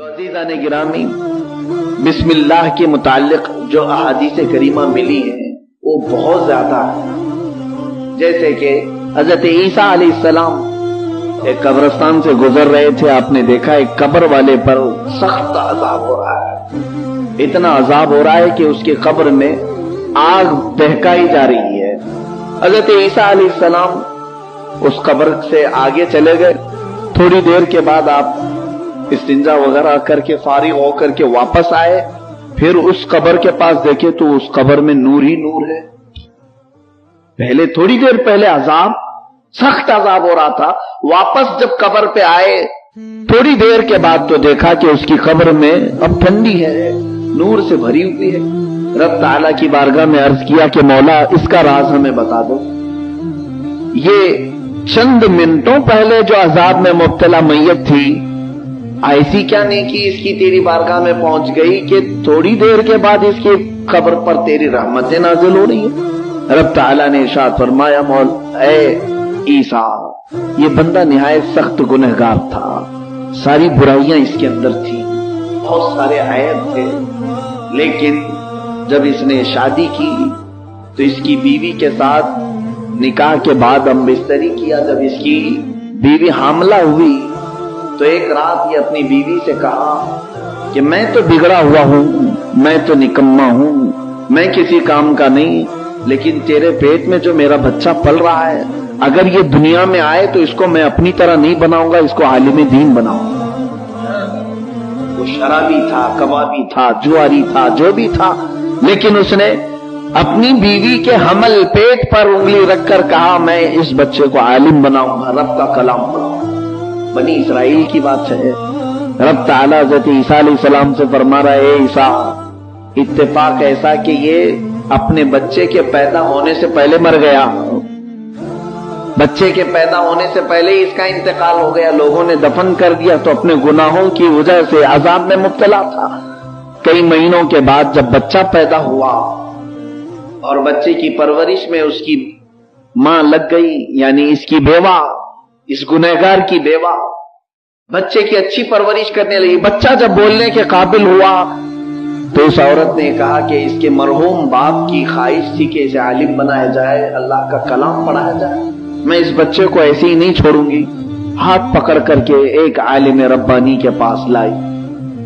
تو अज़ीज़ान गिरामी, बिस्मिल्लाह के मुताल्लिक जो अहादीस करीमा मिली हैं वो बहुत ज्यादा है। जैसे कि हजरत ईसा अलैहिस्सलाम एक कब्रिस्तान से गुजर रहे थे, आपने देखा एक कब्र वाले पर सख्त अजाब हो रहा है। इतना अजाब हो रहा है कि उसकी कब्र में आग बहकाई जा रही है। हजरत ईसा अलैहिस्सलाम उस कब्र से आगे चले गए। थोड़ी देर के बाद आप इस्तिंजा वगैरह करके फारिग होकर के वापस आए, फिर उस कब्र के पास देखे तो उस कब्र में नूर ही नूर है। पहले थोड़ी देर पहले अजाब, सख्त अजाब हो रहा था, वापस जब कब्र पे आए थोड़ी देर के बाद तो देखा कि उसकी कब्र में अब ठंडी है, नूर से भरी हुई है। रब ताला की बारगाह में अर्ज किया कि मौला इसका राज हमें बता दो। ये चंद मिनटों पहले जो अजाब में मुब्तला मैयत थी, ऐसी क्या नेकी इसकी तेरी बारगाह में पहुंच गई कि थोड़ी देर के बाद इसकी कब्र पर तेरी रहमतें नाजिल हो रही है। रब ताला ने इरशाद फरमाया, मौल ए ईसा, ये बंदा निहायत सख्त गुनहगार था, सारी बुराइयां इसके अंदर थी, बहुत सारे ऐब थे, लेकिन जब इसने शादी की तो इसकी बीवी के साथ निकाह के बाद हम बिस्तरी किया। जब इसकी बीवी हामला हुई तो एक रात ये अपनी बीवी से कहा कि मैं तो बिगड़ा हुआ हूं, मैं तो निकम्मा हूं, मैं किसी काम का नहीं, लेकिन तेरे पेट में जो मेरा बच्चा पल रहा है, अगर ये दुनिया में आए तो इसको मैं अपनी तरह नहीं बनाऊंगा, इसको आलिम दीन बनाऊंगा। वो शराबी था, कबाबी था, जुआरी था, जो भी था, लेकिन उसने अपनी बीवी के हमल पेट पर उंगली रखकर कहा मैं इस बच्चे को आलिम बनाऊंगा, रब का कलाम पढ़ाऊंगा। बनी इसराइल की बात है। रब ताला हज़रत ईसा अलैहिस्सलाम से फरमा रहा है, ईसा इत्तेफाक ऐसा कि ये अपने बच्चे के पैदा होने से पहले मर गया, बच्चे के पैदा होने से पहले ही इसका इंतकाल हो गया, लोगों ने दफन कर दिया। तो अपने गुनाहों की वजह से अजाब में मुब्तला था। कई महीनों के बाद जब बच्चा पैदा हुआ और बच्चे की परवरिश में उसकी मां लग गई, यानी इसकी बेवा, इस गुनहगार की बेवा बच्चे की अच्छी परवरिश करने लगी। बच्चा जब बोलने के काबिल हुआ तो उस औरत ने कहा कि इसके मरहूम बाप की ख्वाहिश थी कि इसे आलिम बनाया जाए, अल्लाह का कलाम पढ़ाया जाए, मैं इस बच्चे को ऐसे ही नहीं छोड़ूंगी। हाथ पकड़ करके एक आलिम रब्बानी के पास लाई,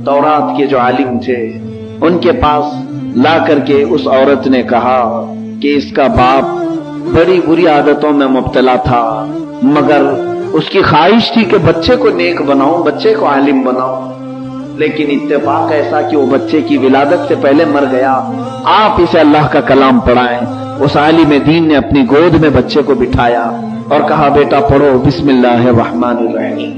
तौरात के जो आलिम थे उनके पास ला करके उस औरत ने कहा कि इसका बाप बड़ी बुरी आदतों में मुब्तला था, मगर उसकी ख्वाहिश थी कि बच्चे को नेक बनाऊं, बच्चे को आलिम बनाऊं, लेकिन इत्तेफाक ऐसा कि वो बच्चे की विलादत से पहले मर गया। आप इसे अल्लाह का कलाम पढ़ाएं। उस आलिम दीन ने अपनी गोद में बच्चे को बिठाया और कहा, बेटा पढ़ो बिस्मिल्लाहिर्रहमानिर्रहीम,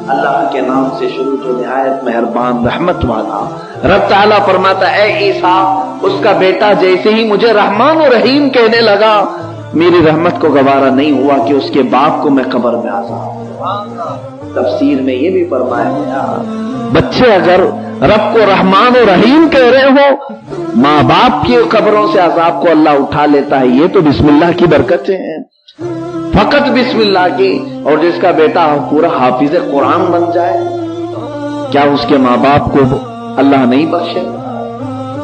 अल्लाह के नाम से शुरू जो निहायत मेहरबान रहमत वाला। रब ताला फरमाता है, ईसा उसका बेटा जैसे ही मुझे रहमान और रहीम कहने लगा, मेरी रहमत को गवारा नहीं हुआ कि उसके बाप को मैं कब्र में आजाद। तफसीर में ये भी फरमाया गया, बच्चे अगर रब को रहमान और रहीम कह रहे हो, माँ बाप की कब्रों से अजाब को अल्लाह उठा लेता है। ये तो बिस्मिल्लाह की बरकतें हैं, फकत बिस्मिल्लाह की। और जिसका बेटा पूरा हाफिज कुरान बन जाए, क्या उसके माँ बाप को अल्लाह नहीं बख्शे?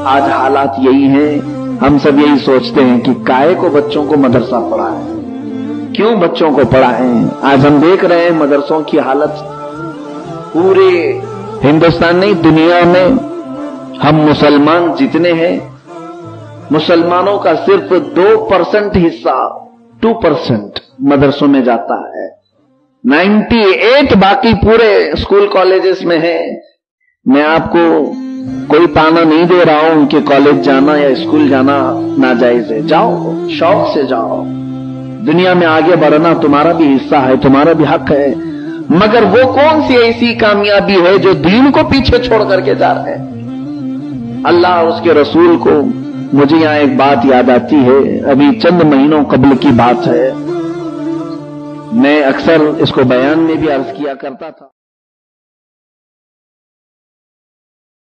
आज हालात यही हैं। हम सब यही सोचते हैं कि काहे को बच्चों को मदरसा पढ़ाएं, क्यों बच्चों को पढ़ाएं। आज हम देख रहे हैं मदरसों की हालत, पूरे हिंदुस्तान नहीं दुनिया में हम मुसलमान जितने हैं, मुसलमानों का सिर्फ 2% हिस्सा, 2% मदरसों में जाता है, 98 बाकी पूरे स्कूल कॉलेजेस में है। मैं आपको कोई ताना नहीं दे रहा हूं कि कॉलेज जाना या स्कूल जाना नाजायज है, जाओ, शौक से जाओ, दुनिया में आगे बढ़ना तुम्हारा भी हिस्सा है, तुम्हारा भी हक है, मगर वो कौन सी ऐसी कामयाबी है जो दीन को पीछे छोड़ करके जा रहे हैं? अल्लाह और उसके रसूल को। मुझे यहां एक बात याद आती है, अभी चंद महीनों कबल की बात है, मैं अक्सर इसको बयान में भी अर्ज किया करता था।